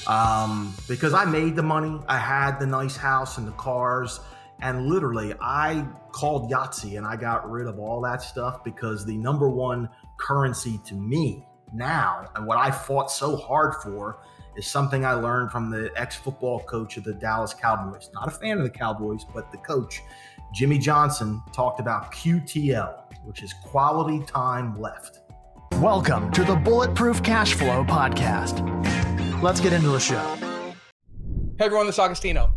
Because I made the money, I had the nice house and the cars, and literally I called Yahtzee and I got rid of all that stuff because the number one currency to me now, and what I fought so hard for, is something I learned from the ex-football coach of the Dallas Cowboys. Not a fan of the Cowboys, but the coach, Jimmy Johnson, talked about QTL, which is quality time left. Welcome to the Bulletproof Cashflow podcast. Let's get into the show. Hey everyone, this is Agostino.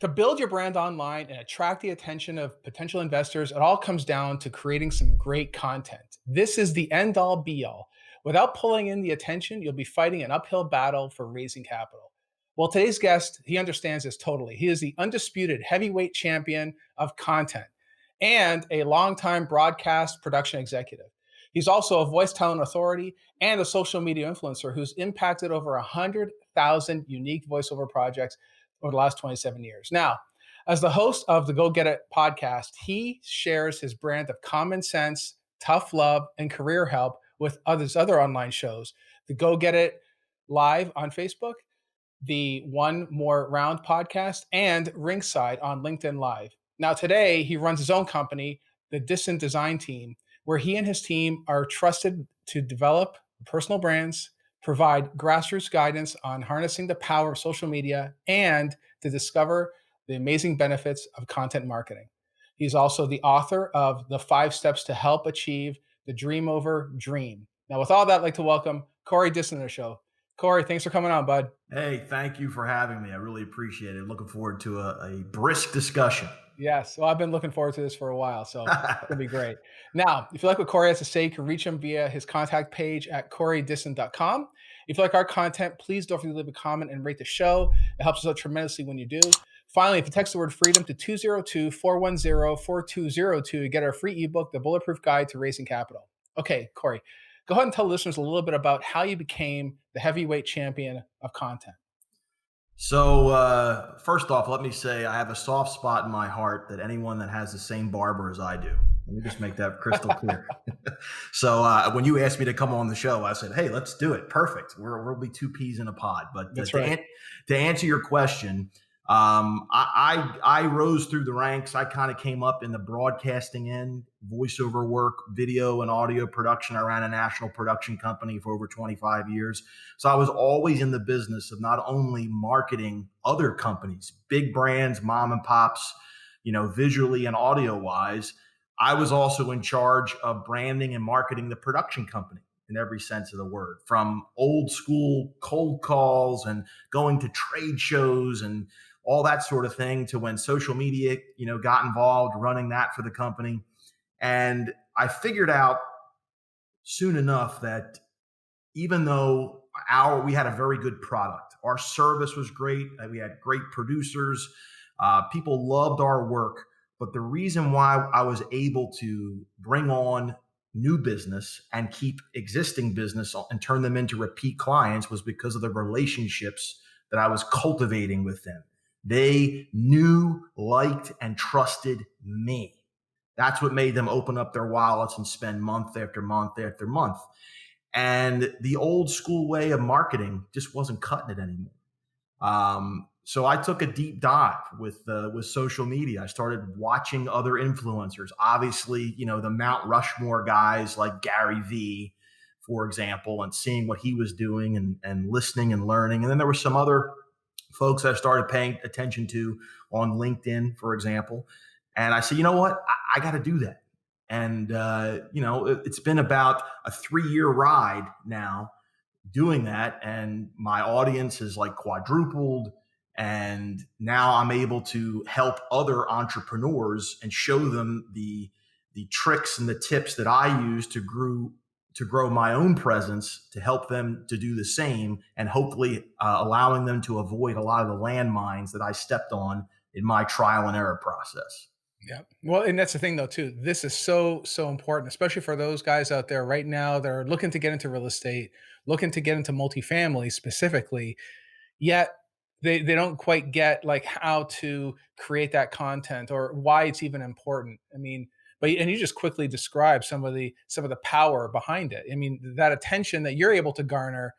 To build your brand online and attract the attention of potential investors, it all comes down to creating some great content. This is the end all be all. Without pulling in the attention, you'll be fighting an uphill battle for raising capital. Well, today's guest, he understands this totally. He is the undisputed heavyweight champion of content and a longtime broadcast production executive. He's also a voice talent authority and a social media influencer who's impacted over 100,000 unique voiceover projects over the last 27 years. Now, as the host of the Go Get It podcast, he shares his brand of common sense, tough love, and career help with other online shows. The Go Get It Live on Facebook, the One More Round podcast, and Ringside on LinkedIn Live. Now, today, he runs his own company, the Dissin design team, where he and his team are trusted to develop personal brands, provide grassroots guidance on harnessing the power of social media, and to discover the amazing benefits of content marketing. He's also the author of The 5 Steps to Help Achieve the Dream Over Dream. Now, with all that, I'd like to welcome Corey Dissin to the show. Corey, thanks for coming on, bud. Hey, thank you for having me. I really appreciate it. Looking forward to a brisk discussion. Yes. Well, I've been looking forward to this for a while, so it's going to be great. Now, if you like what Corey has to say, you can reach him via his contact page at CoreyDissin.com. If you like our content, please don't forget to leave a comment and rate the show. It helps us out tremendously when you do. Finally, if you text the word freedom to 202-410-4202, you get our free ebook, The Bulletproof Guide to Raising Capital. Okay, Corey, go ahead and tell listeners a little bit about how you became the heavyweight champion of content. So first off, let me say I have a soft spot in my heart that anyone that has the same barber as I do. Let me just make that crystal clear. So when you asked me to come on the show, I said, hey, let's do it. Perfect. We'll be two peas in a pod. But to answer your question, I rose through the ranks. I kind of came up in the broadcasting end, voiceover work, video and audio production. I ran a national production company for over 25 years. So I was always in the business of not only marketing other companies, big brands, mom and pops, visually and audio wise. I was also in charge of branding and marketing the production company in every sense of the word, from old school cold calls and going to trade shows and all that sort of thing to when social media, got involved running that for the company. And I figured out soon enough that even though we had a very good product, our service was great, we had great producers, people loved our work. But the reason why I was able to bring on new business and keep existing business and turn them into repeat clients was because of the relationships that I was cultivating with them. They knew, liked, and trusted me. That's what made them open up their wallets and spend month after month after month. And the old school way of marketing just wasn't cutting it anymore. So I took a deep dive with social media. I started watching other influencers, obviously, the Mount Rushmore guys like Gary Vee, for example, and seeing what he was doing and listening and learning. And then there were some other folks I started paying attention to on LinkedIn, for example. And I said, you know what, I got to do that. And, it's been about a 3-year ride now doing that. And my audience is like quadrupled. And now I'm able to help other entrepreneurs and show them the tricks and the tips that I use to grow my own presence, to help them to do the same, and hopefully allowing them to avoid a lot of the landmines that I stepped on in my trial and error process. Yeah. Well, and that's the thing though, too. This is so important, especially for those guys out there right now that are looking to get into real estate, looking to get into multifamily specifically, yet they don't quite get like how to create that content or why it's even important. I mean, and you just quickly describe some of the power behind it. I mean, that attention that you're able to garner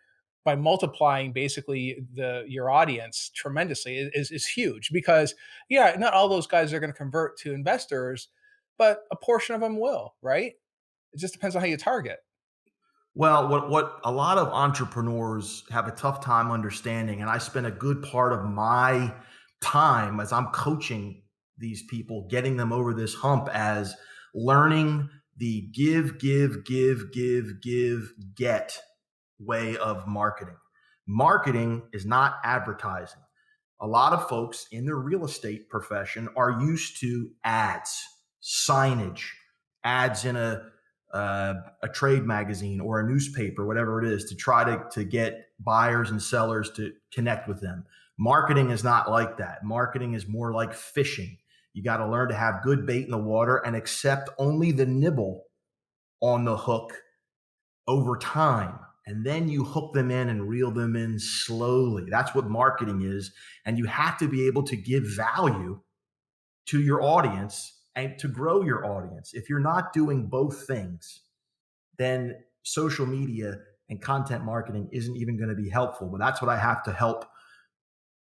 by multiplying basically your audience tremendously is huge, because yeah, not all those guys are going to convert to investors, but a portion of them will, right? It just depends on how you target. Well, what a lot of entrepreneurs have a tough time understanding, and I spend a good part of my time as I'm coaching these people, getting them over this hump, as learning the get way of marketing. Marketing is not advertising. A lot of folks in the real estate profession are used to ads, signage, ads in a trade magazine or a newspaper, whatever it is, to try to get buyers and sellers to connect with them. Marketing is not like that. Marketing is more like fishing. You got to learn to have good bait in the water and accept only the nibble on the hook over time. And then you hook them in and reel them in slowly. That's what marketing is. And you have to be able to give value to your audience and to grow your audience. If you're not doing both things, then social media and content marketing isn't even going to be helpful. But that's what I have to help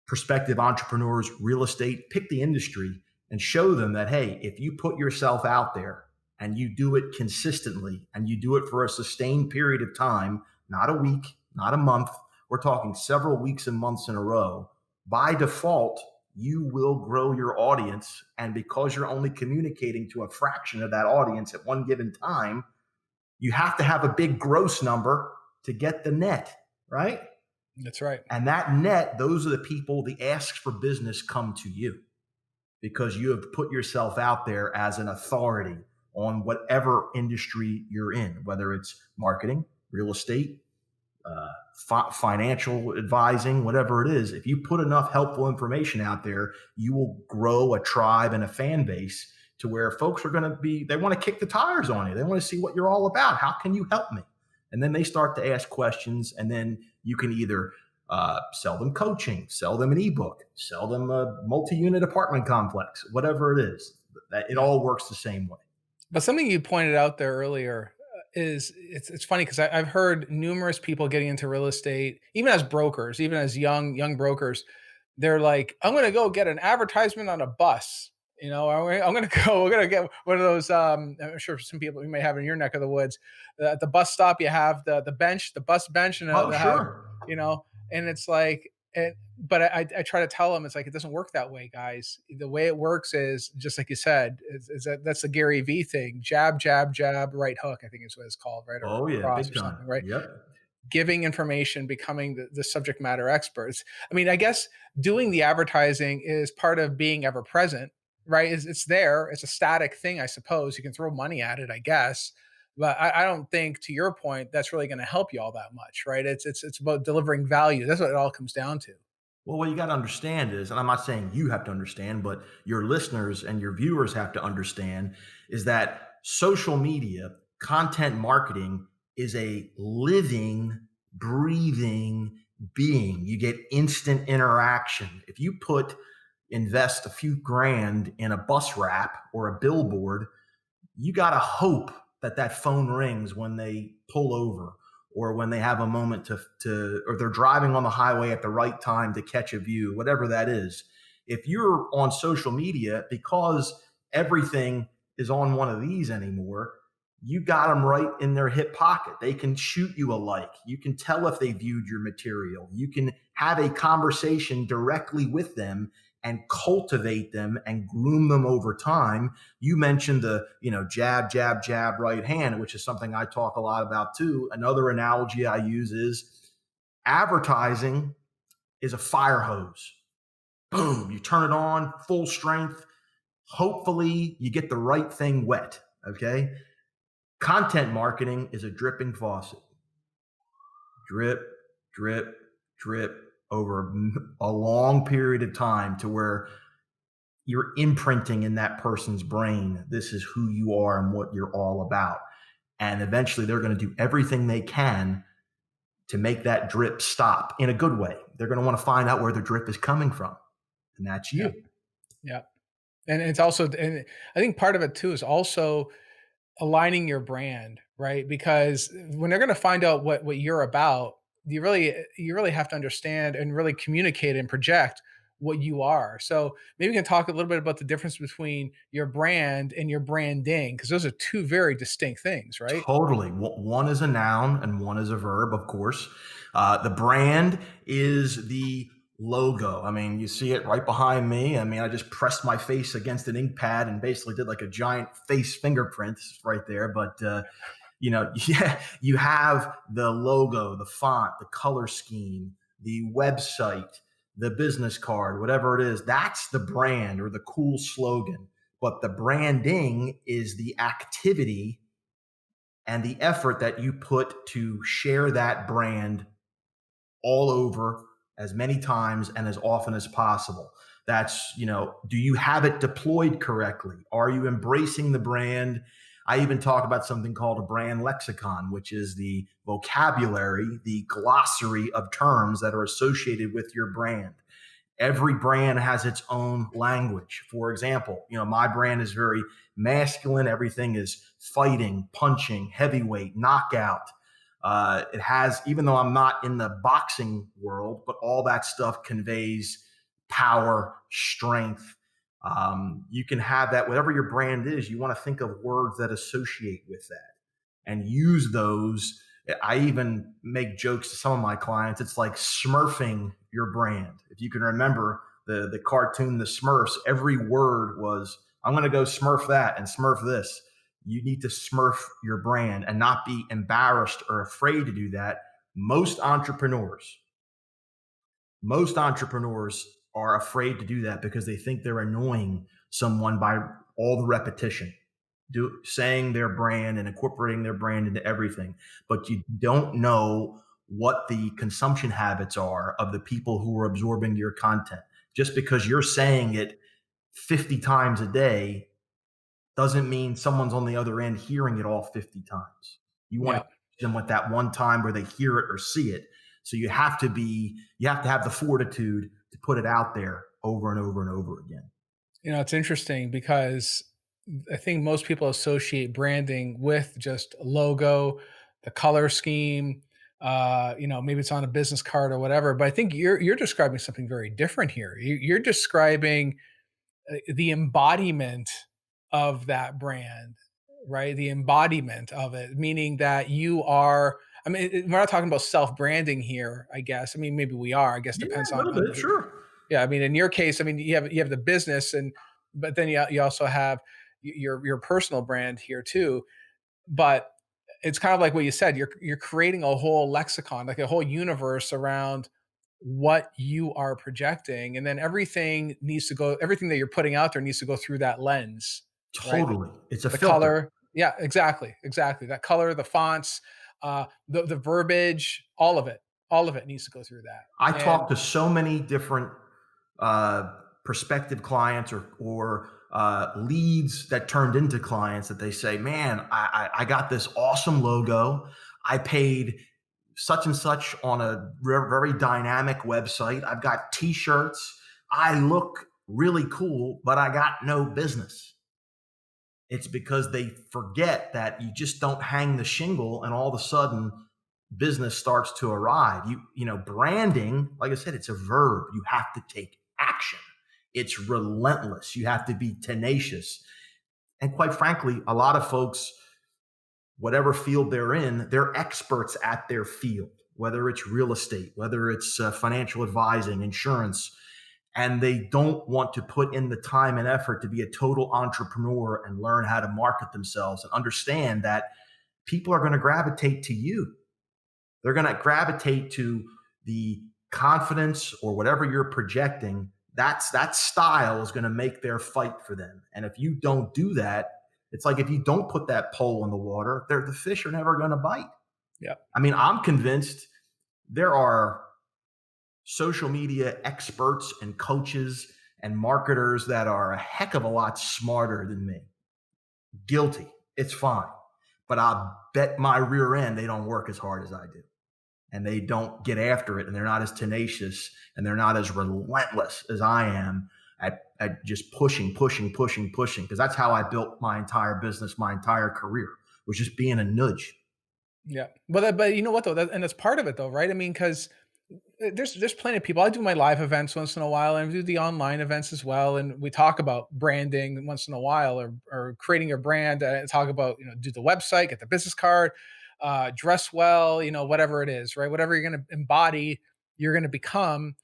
prospective entrepreneurs, real estate, pick the industry, and show them that, hey, if you put yourself out there and you do it consistently and you do it for a sustained period of time, not a week, not a month, we're talking several weeks and months in a row, by default, you will grow your audience. And because you're only communicating to a fraction of that audience at one given time, you have to have a big gross number to get the net, right? That's right. And that net, those are the people, the asks for business come to you because you have put yourself out there as an authority on whatever industry you're in, whether it's marketing, real estate, financial advising, whatever it is. If you put enough helpful information out there, you will grow a tribe and a fan base to where folks are going to they want to kick the tires on you. They want to see what you're all about. How can you help me? And then they start to ask questions, and then you can either sell them coaching, sell them an ebook, sell them a multi-unit apartment complex, whatever it is. It all works the same way. But something you pointed out there earlier is it's funny because I've heard numerous people getting into real estate, even as brokers, even as young brokers. They're like, I'm going to go get an advertisement on a bus. I'm going to go. We're going to get one of those. I'm sure some people you may have in your neck of the woods. At the bus stop, you have the bench, the bus bench, and sure. And it's like, but I try to tell them, it's like, it doesn't work that way, guys. The way it works is just like you said, that's the Gary V thing. Jab, jab, jab, right hook, I think is what it's called, right? Or cross big or time. something, right? Yep. Giving information, becoming the subject matter experts. I mean, I guess doing the advertising is part of being ever present, right? It's there. It's a static thing, I suppose. You can throw money at it, I guess. But I don't think, to your point, that's really going to help you all that much, right? It's about delivering value. That's what it all comes down to. Well, what you got to understand is, and I'm not saying you have to understand, but your listeners and your viewers have to understand, is that social media, content marketing is a living, breathing being. You get instant interaction. If you invest a few grand in a bus wrap or a billboard, you got to hope that phone rings when they pull over, or when they have a moment or they're driving on the highway at the right time to catch a view, whatever that is. If you're on social media, because everything is on one of these anymore, you got them right in their hip pocket. They can shoot you a like. You can tell if they viewed your material. You can have a conversation directly with them and cultivate them and groom them over time. You mentioned the, jab, jab, jab, right hand, which is something I talk a lot about too. Another analogy I use is advertising is a fire hose. Boom, you turn it on full strength. Hopefully you get the right thing wet, okay? Content marketing is a dripping faucet. Drip, drip, drip, over a long period of time, to where you're imprinting in that person's brain, this is who you are and what you're all about. And eventually they're going to do everything they can to make that drip stop in a good way. They're going to want to find out where the drip is coming from. And that's you. Yeah. And it's also, and I think part of it too is also aligning your brand, right? Because when they're going to find out what you're about, you really have to understand and really communicate and project what you are. So maybe we can talk a little bit about the difference between your brand and your branding, because those are two very distinct things, right? Totally. One is a noun and one is a verb, of course. The brand is the logo. I mean, you see it right behind me. I mean, I just pressed my face against an ink pad and basically did like a giant face fingerprint right there. But, yeah, you have the logo, the font, the color scheme, the website, the business card, whatever it is. That's the brand or the cool slogan. But the branding is the activity and the effort that you put to share that brand all over as many times and as often as possible. That's, do you have it deployed correctly? Are you embracing the brand? I even talk about something called a brand lexicon, which is the vocabulary, the glossary of terms that are associated with your brand. Every brand has its own language. For example, my brand is very masculine. Everything is fighting, punching, heavyweight, knockout. It has, even though I'm not in the boxing world, but all that stuff conveys power, strength. You can have that, whatever your brand is, you want to think of words that associate with that and use those. I even make jokes to some of my clients. It's like smurfing your brand. If you can remember the cartoon, The Smurfs, every word was, I'm going to go smurf that and smurf this. You need to smurf your brand and not be embarrassed or afraid to do that. Most entrepreneurs are afraid to do that because they think they're annoying someone by all the repetition, saying their brand and incorporating their brand into everything. But you don't know what the consumption habits are of the people who are absorbing your content. Just because you're saying it 50 times a day doesn't mean someone's on the other end hearing it all 50 times. You want to catch them with that one time where they hear it or see it. So you have to have the fortitude to put it out there over and over and over again. It's interesting because I think most people associate branding with just a logo, the color scheme, maybe it's on a business card or whatever. But I think you're describing something very different here. You're describing the embodiment of that brand, right? The embodiment of it, meaning that you are. I mean, we're not talking about self-branding here, I guess. I mean, maybe we are. I guess depends a little bit, sure. Yeah, I mean, in your case, I mean, you have the business, but then you also have your personal brand here too. But it's kind of like what you said. You're creating a whole lexicon, like a whole universe around what you are projecting, and then everything that you're putting out there needs to go through that lens. Totally, right? It's a The filter. color, yeah, exactly. That color, the fonts, the verbiage, all of it needs to go through that. I talk to so many different prospective clients or leads that turned into clients that they say, man, I got this awesome logo. I paid such and such on a very dynamic website. I've got t-shirts. I look really cool, but I got no business. It's because they forget that you just don't hang the shingle and all of a sudden business starts to arrive. Branding, like I said, it's a verb. You have to take action. It's relentless. You have to be tenacious. And quite frankly, a lot of folks, whatever field they're in, they're experts at their field, whether it's real estate, whether it's financial advising, insurance, and they don't want to put in the time and effort to be a total entrepreneur and learn how to market themselves and understand that people are going to gravitate to you. They're going to gravitate to the confidence or whatever you're projecting. That style is going to make their fight for them. And if you don't do that, it's like if you don't put that pole in the water, the fish are never going to bite. Yeah. I mean, I'm convinced there are social media experts and coaches and marketers that are a heck of a lot smarter than me. Guilty. It's fine. But I'll bet my rear end they don't work as hard as I do. And they don't get after it, and they're not as tenacious, and they're not as relentless as I am at just pushing, because that's how I built my entire business, my entire career, was just being a nudge. Yeah. But you know what though? And that's part of it though, right? I mean, because there's plenty of people. I do my live events once in a while, and I do the online events as well. And we talk about branding once in a while, or creating your brand. Talk about, do the website, get the business card, dress well, whatever it is, right? Whatever you're going to embody, you're going to become.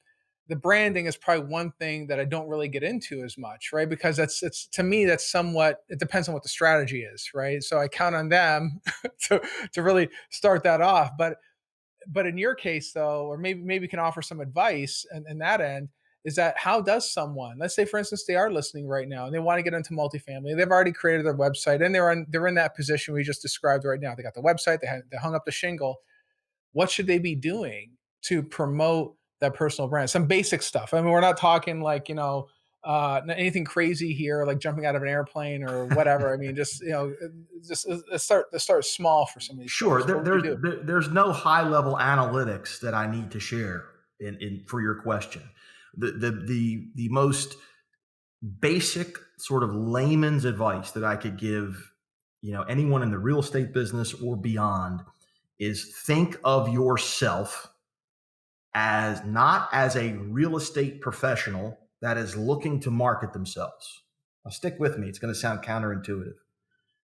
The branding is probably one thing that I don't really get into as much, right? Because it's to me that's somewhat, it depends on what the strategy is, right? So I count on them to really start that off. But in your case though, or maybe you can offer some advice and that end, is that how does someone, let's say for instance they are listening right now and they want to get into multifamily, they've already created their website and they're in that position we just described right now. They got the website, they hung up the shingle. What should they be doing to promote that personal brand? Some basic stuff. I mean, we're not talking like, anything crazy here, like jumping out of an airplane or whatever. I mean, just, just let's start small for some of these Sure. folks. What would you do? There's no high level analytics that I need to share in for your question. The most basic sort of layman's advice that I could give, anyone in the real estate business or beyond is think of yourself as not as a real estate professional that is looking to market themselves. Now stick with me. It's going to sound counterintuitive.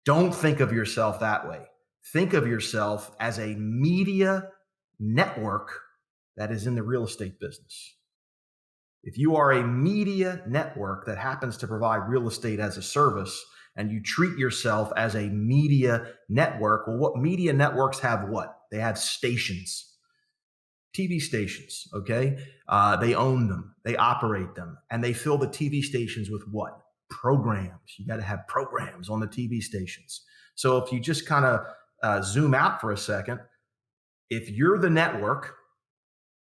Don't think of yourself that way. Think of yourself as a media network that is in the real estate business. If you are a media network that happens to provide real estate as a service and you treat yourself as a media network, well, what media networks have what? They have stations, TV stations, okay? They own them, they operate them, and they fill the TV stations with what? Programs. You got to have programs on the TV stations. So if you just kind of zoom out for a second, if you're the network,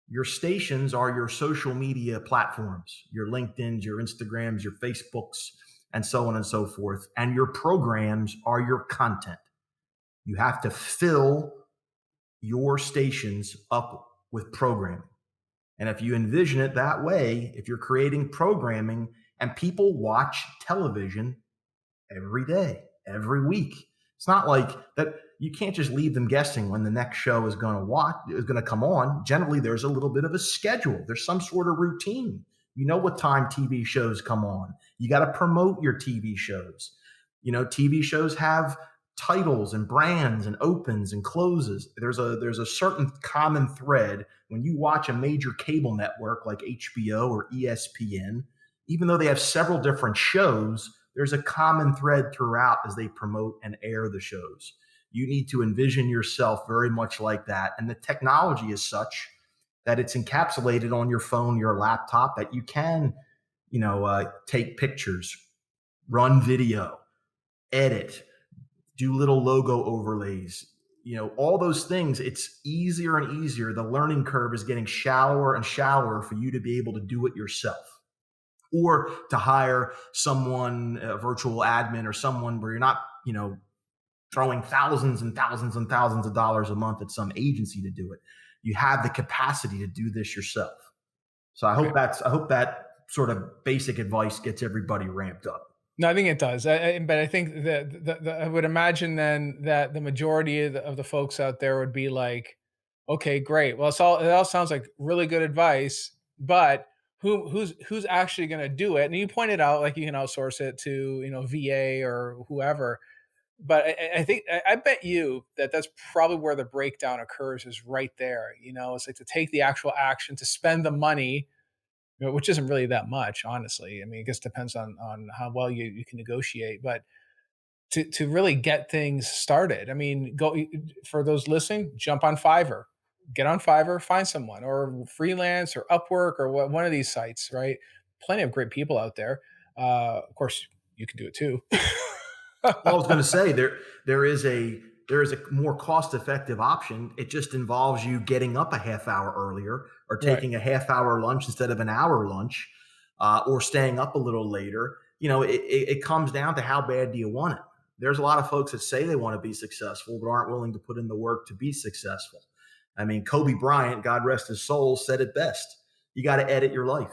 your stations are your social media platforms, your LinkedIn's, your Instagrams, your Facebooks, and so on and so forth. And your programs are your content. You have to fill your stations up with programming. And if you envision it that way, if you're creating programming and people watch television every day, every week, it's not like that. You can't just leave them guessing when the next show is going to come on. Generally, there's a little bit of a schedule. There's some sort of routine. You know what time TV shows come on. You got to promote your TV shows. TV shows have titles and brands and opens and closes. There's a certain common thread when you watch a major cable network like HBO or ESPN. Even though they have several different shows, there's a common thread throughout as they promote and air the shows. You need to envision yourself very much like that. And the technology is such that it's encapsulated on your phone, your laptop, that you can, take pictures, run video, edit, do little logo overlays, all those things. It's easier and easier. The learning curve is getting shallower and shallower for you to be able to do it yourself, or to hire someone, a virtual admin or someone where you're not, throwing thousands and thousands and thousands of dollars a month at some agency to do it. You have the capacity to do this yourself. So I hope that sort of basic advice gets everybody ramped up. No, I think it does. But I think that I would imagine then that the majority of the folks out there would be like, okay, great. Well, it all sounds like really good advice, but who's actually going to do it? And you pointed out like you can outsource it to VA or whoever. But I think I bet you that's probably where the breakdown occurs, is right there. It's like to take the actual action, to spend the money, which isn't really that much, honestly. I mean, it just depends on how well you can negotiate, but to really get things started. I mean, go for those listening, jump on Fiverr, get on Fiverr, find someone, or freelance or Upwork or one of these sites, right? Plenty of great people out there. Of course, you can do it too. Well, I was going to say there is a more cost-effective option. It just involves you getting up a half hour earlier, or taking a half hour lunch instead of an hour lunch, or staying up a little later. It comes down to how bad do you want it. There's a lot of folks that say they want to be successful, but aren't willing to put in the work to be successful. I mean, Kobe Bryant, God rest his soul, said it best. You got to edit your life.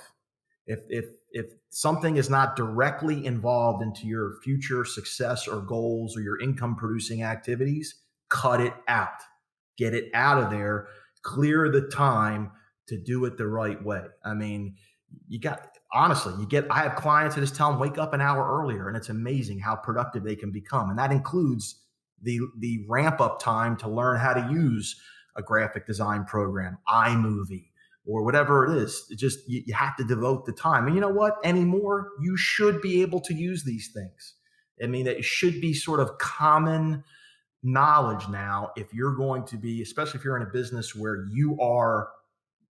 If something is not directly involved into your future success or goals or your income producing activities, cut it out. get it out of there, clear the time to do it the right way. I mean, I have clients that just tell them wake up an hour earlier, and it's amazing how productive they can become. And that includes the ramp up time to learn how to use a graphic design program, iMovie, or whatever it is. It just, you have to devote the time. And you know what? Anymore, you should be able to use these things. I mean, it should be sort of common knowledge now if you're going to be, especially if you're in a business where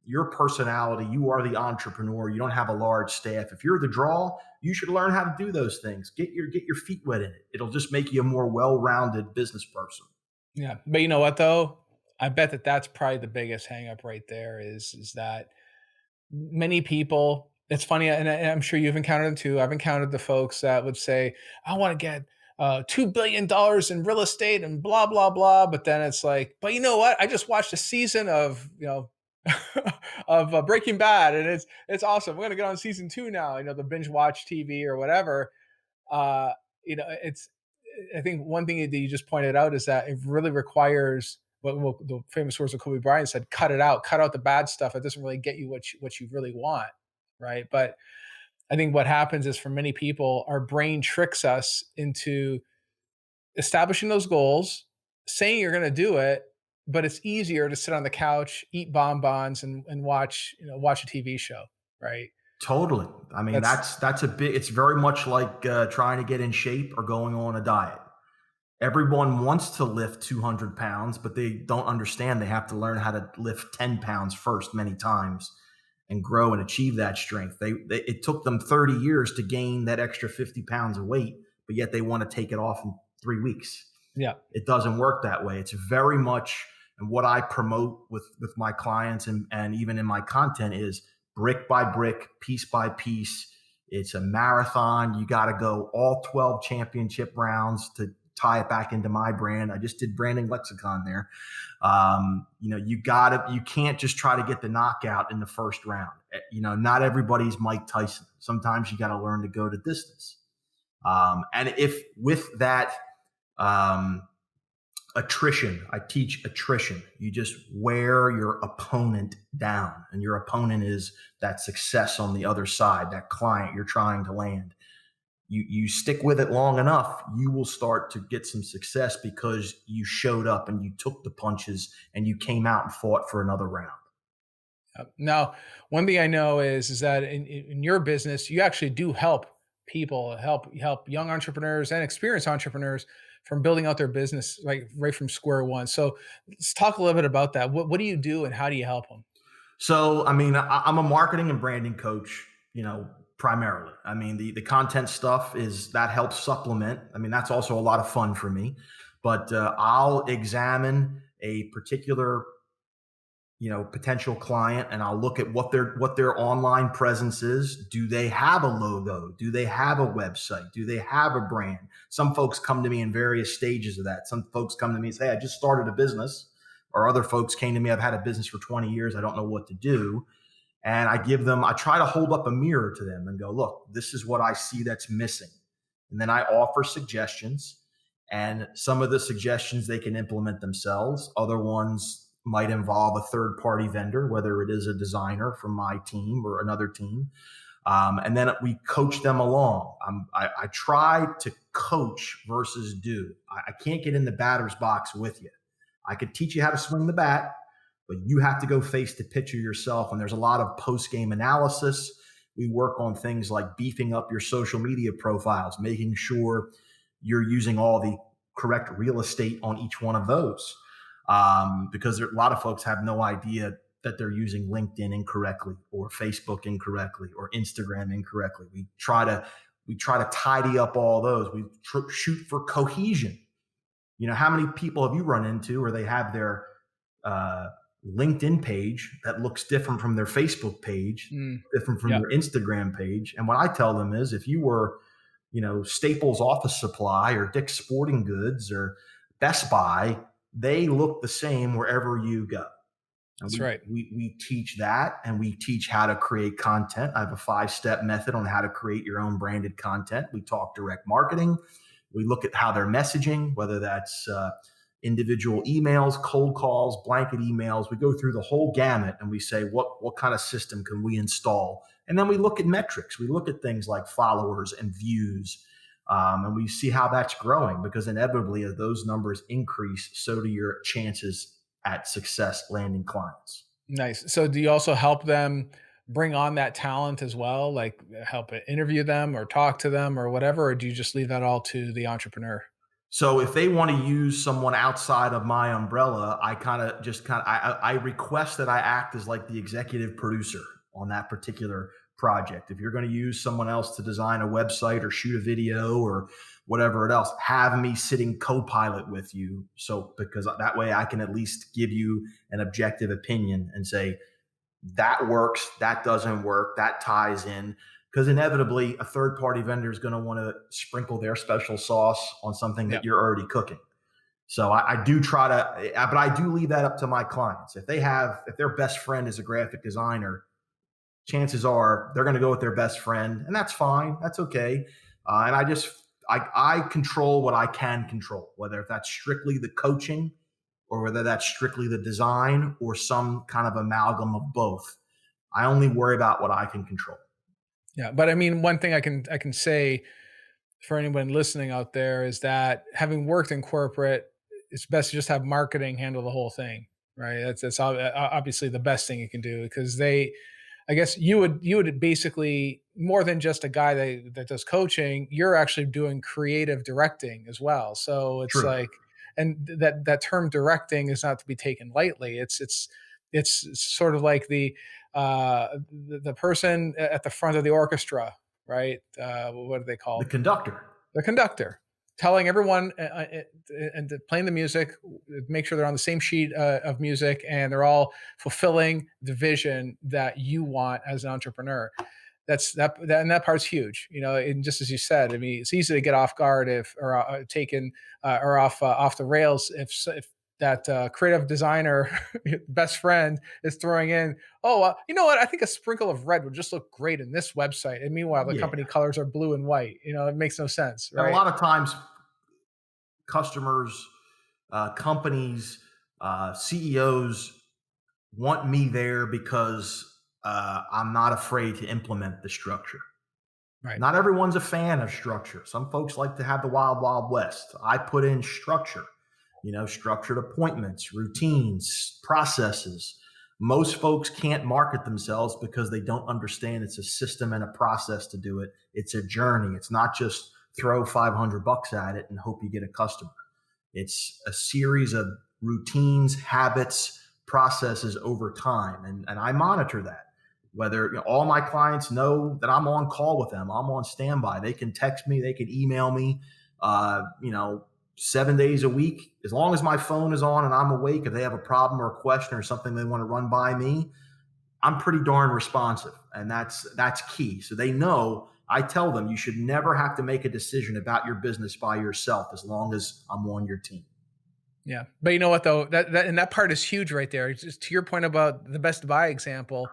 your personality, you are the entrepreneur, you don't have a large staff. If you're the draw, you should learn how to do those things. Get your feet wet in it. It'll just make you a more well-rounded business person. Yeah. But you know what though? I bet that that's probably the biggest hang up right there is that many people, it's funny, and I'm sure you've encountered them too. I've encountered the folks that would say, I want to get $2 billion in real estate and blah, blah, blah. But then it's like, but you know what? I just watched a season of, of Breaking Bad, and it's awesome. We're going to get on season 2 now, the binge watch TV or whatever. I think one thing that you just pointed out is that it really requires what the famous words of Kobe Bryant said, cut out the bad stuff. It doesn't really get you what you really want. Right. But I think what happens is for many people, our brain tricks us into establishing those goals, saying you're going to do it, but it's easier to sit on the couch, eat bonbons, and watch a TV show, right? Totally. I mean, it's very much like trying to get in shape or going on a diet. Everyone wants to lift 200 pounds, but they don't understand they have to learn how to lift 10 pounds first many times and grow and achieve that strength. It took them 30 years to gain that extra 50 pounds of weight, but yet they want to take it off in 3 weeks. Yeah. It doesn't work that way. It's very much, and what I promote with my clients and even in my content is brick by brick, piece by piece. It's a marathon. You got to go all 12 championship rounds to tie it back into my brand. I just did branding Lexicon there. You can't just try to get the knockout in the first round. Not everybody's Mike Tyson. Sometimes you got to learn to go to distance. And if with that attrition, I teach attrition. You just wear your opponent down, and your opponent is that success on the other side, that client you're trying to land. You stick with it long enough, you will start to get some success because you showed up and you took the punches and you came out and fought for another round. Now, one thing I know is that in your business, you actually do help people, help young entrepreneurs and experienced entrepreneurs from building out their business, like right from square one. So let's talk a little bit about that. What do you do and how do you help them? So, I mean, I'm a marketing and branding coach, primarily. I mean, the content stuff that helps supplement. I mean, that's also a lot of fun for me, but I'll examine a particular, potential client, and I'll look at what their online presence is. Do they have a logo? Do they have a website? Do they have a brand? Some folks come to me in various stages of that. Some folks come to me and say, hey, I just started a business, or other folks came to me, I've had a business for 20 years. I don't know what to do. And I try to hold up a mirror to them and go, look, this is what I see that's missing. And then I offer suggestions, and some of the suggestions they can implement themselves. Other ones might involve a third-party vendor, whether it is a designer from my team or another team. And then we coach them along. I try to coach versus do. I can't get in the batter's box with you. I could teach you how to swing the bat, but you have to go face the pitcher yourself. And there's a lot of post-game analysis. We work on things like beefing up your social media profiles, making sure you're using all the correct real estate on each one of those. Because a lot of folks have no idea that they're using LinkedIn incorrectly, or Facebook incorrectly, or Instagram incorrectly. We try to tidy up all those. We shoot for cohesion. How many people have you run into where they have their LinkedIn page that looks different from their Facebook page, different from their Instagram page? And what I tell them is, if you were, Staples Office Supply or Dick's Sporting Goods or Best Buy, they look the same wherever you go. That's right. We teach that, and we teach how to create content. I have a 5-step method on how to create your own branded content. We talk direct marketing. We look at how they're messaging, whether that's individual emails, cold calls, blanket emails. We go through the whole gamut and we say, what kind of system can we install? And then we look at metrics. We look at things like followers and views, and we see how that's growing, because inevitably as those numbers increase, so do your chances at success landing clients. Nice. So do you also help them bring on that talent as well? Like help interview them or talk to them or whatever? Or do you just leave that all to the entrepreneur? So if they want to use someone outside of my umbrella, I request that I act as like the executive producer on that particular project. If you're going to use someone else to design a website or shoot a video or whatever else, have me sitting co-pilot with you. So because that way I can at least give you an objective opinion and say, that works, that doesn't work, that ties in. Because inevitably, a third-party vendor is going to want to sprinkle their special sauce on something that you're already cooking. So I do try to, but I do leave that up to my clients. If their best friend is a graphic designer, chances are they're going to go with their best friend, and that's fine. That's okay. And I control what I can control, whether that's strictly the coaching or whether that's strictly the design or some kind of amalgam of both. I only worry about what I can control. Yeah. But I mean, one thing I can say for anyone listening out there is that having worked in corporate, it's best to just have marketing handle the whole thing, right? That's obviously the best thing you can do, because I guess you would basically, more than just a guy that does coaching, you're actually doing creative directing as well. So it's True. like, and that term directing is not to be taken lightly. It's sort of like the person at the front of the orchestra, right? What are they called? The conductor. The conductor, telling everyone and playing the music, make sure they're on the same sheet of music, and they're all fulfilling the vision that you want as an entrepreneur. And that part's huge, and just as you said, I mean, it's easy to get off guard or taken or off the rails if that creative designer best friend is throwing in, you know what, I think a sprinkle of red would just look great in this website, and meanwhile the company colors are blue and white. It makes no sense, right? And a lot of times customers, companies, CEOs want me there because I'm not afraid to implement the structure. Right. Not everyone's a fan of structure. Some folks like to have the wild, wild west. I put in structure, structured appointments, routines, processes. Most folks can't market themselves because they don't understand it's a system and a process to do it. It's a journey. It's not just throw $500 at it and hope you get a customer. It's a series of routines, habits, processes over time. And I monitor that. Whether all my clients know that I'm on call with them, I'm on standby. They can text me, they can email me, 7 days a week. As long as my phone is on and I'm awake, if they have a problem or a question or something they want to run by me, I'm pretty darn responsive. And that's key. So they know, I tell them, you should never have to make a decision about your business by yourself as long as I'm on your team. Yeah. But you know what though, that part is huge right there. Just to your point about the Best Buy example,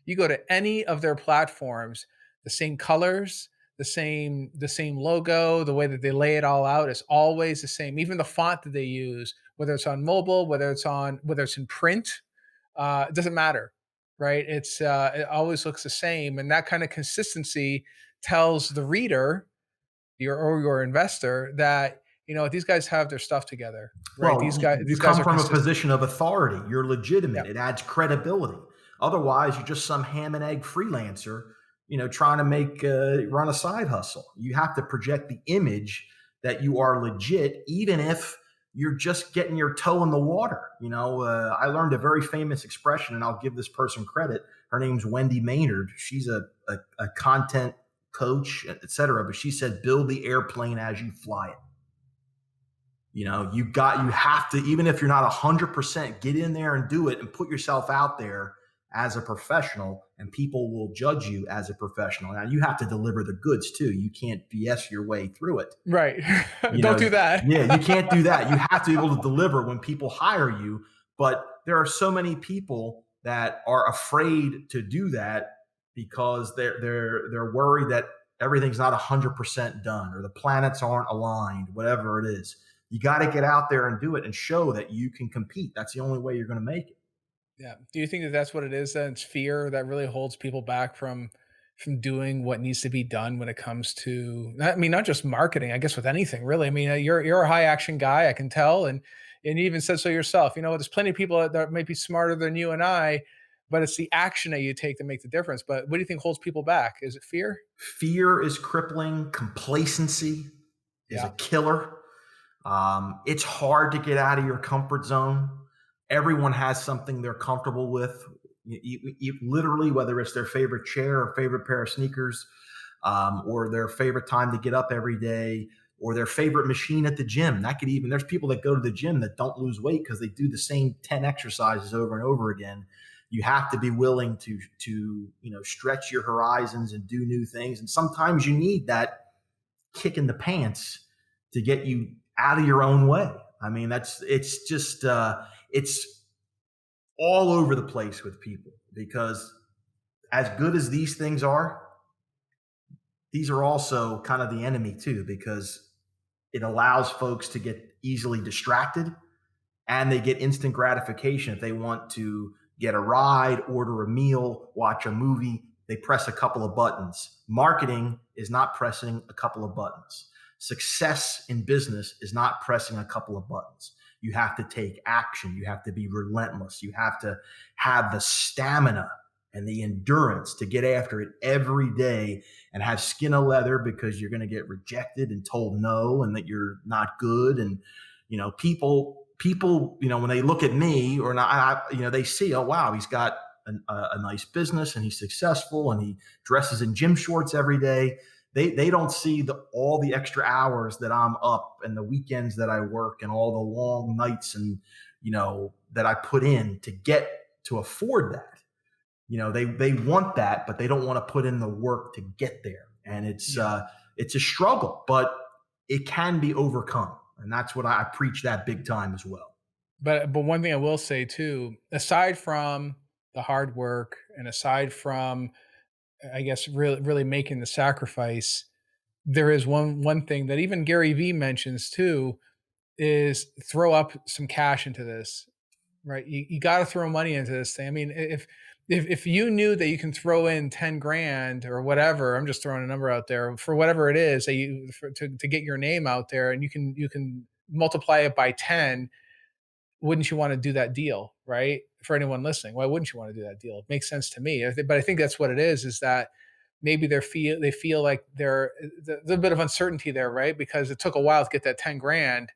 you go to any of their platforms, the same colors, the same logo, the way that they lay it all out is always the same. Even the font that they use, whether it's on mobile, whether it's in print, it doesn't matter, right? It always looks the same, and that kind of consistency tells the reader, your investor, that these guys have their stuff together, right? Well, these guys come are from consistent. a position of authority. You're legitimate. Yeah. It adds credibility. Otherwise, you're just some ham and egg freelancer, trying to run a side hustle. You have to project the image that you are legit, even if you're just getting your toe in the water. I learned a very famous expression, and I'll give this person credit. Her name's Wendy Maynard. She's a content coach, et cetera. But she said, build the airplane as you fly it. You have to, even if you're not 100%, get in there and do it and put yourself out there as a professional, and people will judge you as a professional. Now you have to deliver the goods too. You can't BS your way through it. Right. Don't do that. Yeah, you can't do that. You have to be able to deliver when people hire you. But there are so many people that are afraid to do that because they're worried that everything's not 100% done or the planets aren't aligned, whatever it is. You got to get out there and do it and show that you can compete. That's the only way you're going to make it. Yeah. Do you think that that's what it is then? It's fear that really holds people back from doing what needs to be done when it comes to, I mean, not just marketing, I guess with anything really. I mean, you're a high action guy, I can tell, and you even said so yourself. You know, there's plenty of people that might be smarter than you and I, but it's the action that you take to make the difference. But what do you think holds people back? Is it fear? Fear is crippling. Complacency is a Yeah. killer. It's hard to get out of your comfort zone. Everyone has something they're comfortable with. Literally, whether it's their favorite chair or favorite pair of sneakers, or their favorite time to get up every day, or their favorite machine at the gym. That could even, there's people that go to the gym that don't lose weight because they do the same 10 exercises over and over again. You have to be willing to stretch your horizons and do new things. And sometimes you need that kick in the pants to get you out of your own way. I mean, it's all over the place with people, because as good as these things are, these are also kind of the enemy too, because it allows folks to get easily distracted, and they get instant gratification. If they want to get a ride, order a meal, watch a movie, they press a couple of buttons. Marketing is not pressing a couple of buttons. Success in business is not pressing a couple of buttons. You have to take action. You have to be relentless. You have to have the stamina and the endurance to get after it every day and have skin of leather, because you're going to get rejected and told no and that you're not good. And, people, when they look at me or not, they see, oh, wow, he's got a nice business and he's successful and he dresses in gym shorts every day. They don't see all the extra hours that I'm up and the weekends that I work and all the long nights and, that I put in to get to afford that. They want that, but they don't want to put in the work to get there. And it's a struggle, but it can be overcome. And that's what I preach that big time as well. But one thing I will say too, aside from the hard work and aside from, I guess, really making the sacrifice, there is one thing that even Gary Vee mentions too, is throw up some cash into this, right? You got to throw money into this thing. I mean, if you knew that you can throw in 10 grand or whatever, I'm just throwing a number out there for whatever it is that to get your name out there, and you can multiply it by 10, wouldn't you want to do that deal, right? For anyone listening, why wouldn't you want to do that deal? It makes sense to me. But I think that's what it is that maybe they feel like there's a bit of uncertainty there, right? Because it took a while to get that 10 grand.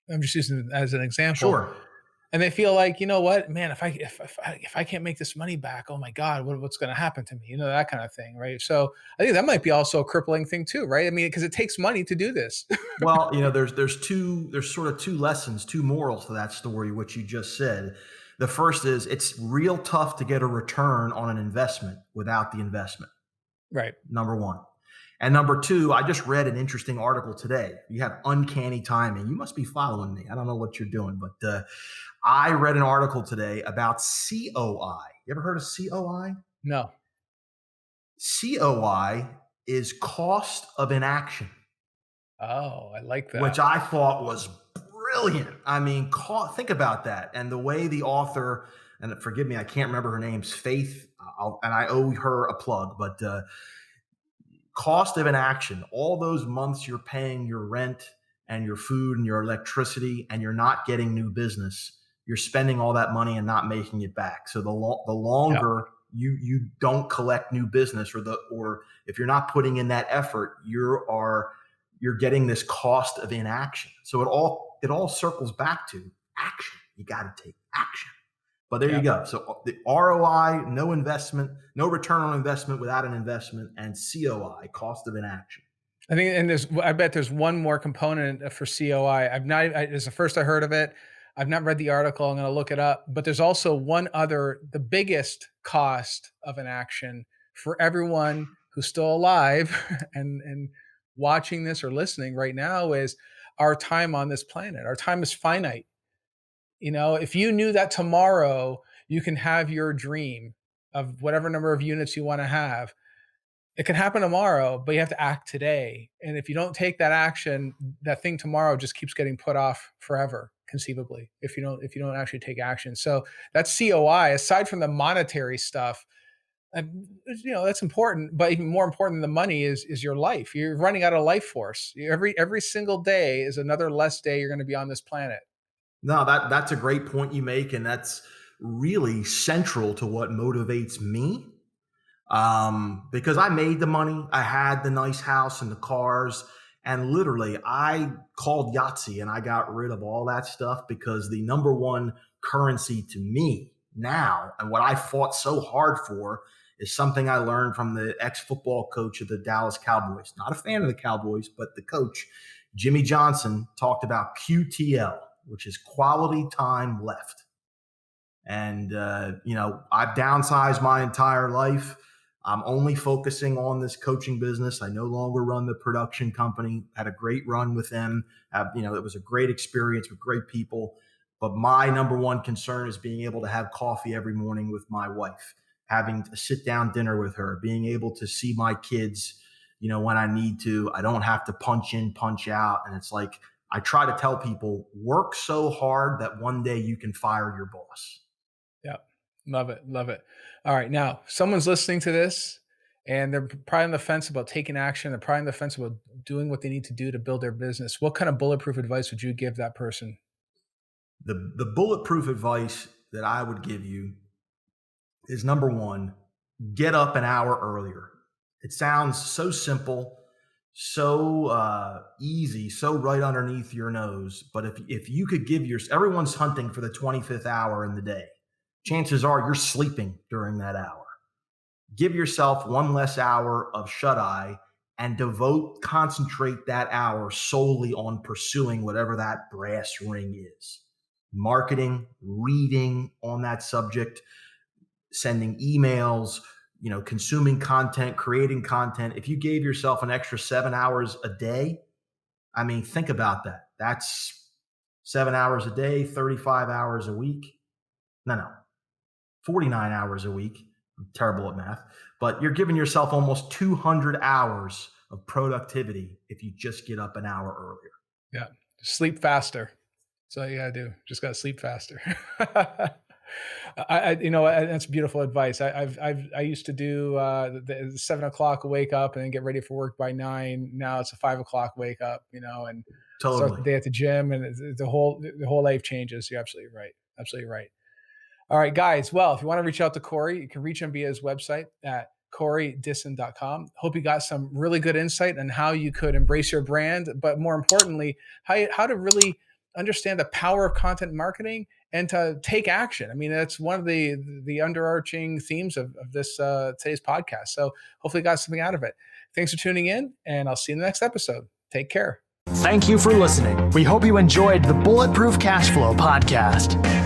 I'm just using it as an example. Sure. And they feel like, you know what, man, if I can't make this money back, oh my God, what's going to happen to me? That kind of thing, right? So I think that might be also a crippling thing too, right? I mean, because it takes money to do this. Well, there's sort of two lessons, two morals to that story, what you just said. The first is it's real tough to get a return on an investment without the investment. Right. Number one. And number two, I just read an interesting article today. You have uncanny timing. You must be following me. I don't know what you're doing, but I read an article today about COI. You ever heard of COI? No. COI is cost of inaction. Oh, I like that. Which I thought was brilliant. I mean, think about that. And the way the author, and forgive me, I can't remember her name's Faith, and I owe her a plug, but cost of inaction, all those months you're paying your rent and your food and your electricity and you're not getting new business, you're spending all that money and not making it back. So the longer you don't collect new business, or if you're not putting in that effort, you're getting this cost of inaction. So it all circles back to action. You got to take action. But there you go. So the ROI, no investment, no return on investment without an investment, and COI, cost of inaction. I think, and I bet there's one more component for COI. It's the first I heard of it. I've not read the article. I'm going to look it up. But there's also one other, the biggest cost of an action for everyone who's still alive and watching this or listening right now is our time on this planet. Our time is finite. If you knew that tomorrow you can have your dream of whatever number of units you want to have, It can happen tomorrow, but you have to act today. And if you don't take that action, that thing tomorrow just keeps getting put off forever, conceivably, if you don't actually take action. So that's COI, aside from the monetary stuff. That's important, but even more important than the money is your life. You're running out of life force. Every single day is another less day you're going to be on this planet. No, that's a great point you make, and that's really central to what motivates me. Because I made the money, I had the nice house and the cars, and literally I called Yahtzee and I got rid of all that stuff, because the number one currency to me now, and what I fought so hard for, is something I learned from the ex-football coach of the Dallas Cowboys. Not a fan of the Cowboys, but the coach, Jimmy Johnson, talked about QTL, which is quality time left. And, I've downsized my entire life. I'm only focusing on this coaching business. I no longer run the production company. Had a great run with them. It was a great experience with great people. But my number one concern is being able to have coffee every morning with my wife, having a sit down dinner with her, being able to see my kids, when I need to. I don't have to punch in, punch out. And it's like, I try to tell people, work so hard that one day you can fire your boss. Yeah. Love it. Love it. All right. Now, someone's listening to this and they're probably on the fence about taking action. They're probably on the fence about doing what they need to do to build their business. What kind of bulletproof advice would you give that person? The bulletproof advice that I would give you is, number one, get up an hour earlier. It sounds so simple, so easy, so right underneath your nose. But if you could everyone's hunting for the 25th hour in the day. Chances are you're sleeping during that hour. Give yourself one less hour of shut-eye and concentrate that hour solely on pursuing whatever that brass ring is. Marketing, reading on that subject, sending emails, consuming content, creating content. If you gave yourself an extra 7 hours a day, think about that. That's 7 hours a day, 35 hours a week. No. 49 hours a week. I'm terrible at math, but you're giving yourself almost 200 hours of productivity if you just get up an hour earlier. Yeah. Sleep faster. That's all you got to do. Just got to sleep faster. That's beautiful advice. I used to do the 7 o'clock wake up and then get ready for work by 9. Now it's a 5 o'clock wake up, and Totally. start the day at the gym, and the whole life changes. You're absolutely right. Absolutely right. All right, guys. Well, if you want to reach out to Corey, you can reach him via his website at CoreyDissin.com. Hope you got some really good insight on how you could embrace your brand, but more importantly, how to really understand the power of content marketing and to take action. That's one of the underarching themes of this today's podcast. So hopefully you got something out of it. Thanks for tuning in, and I'll see you in the next episode. Take care. Thank you for listening. We hope you enjoyed the Bulletproof Cashflow podcast.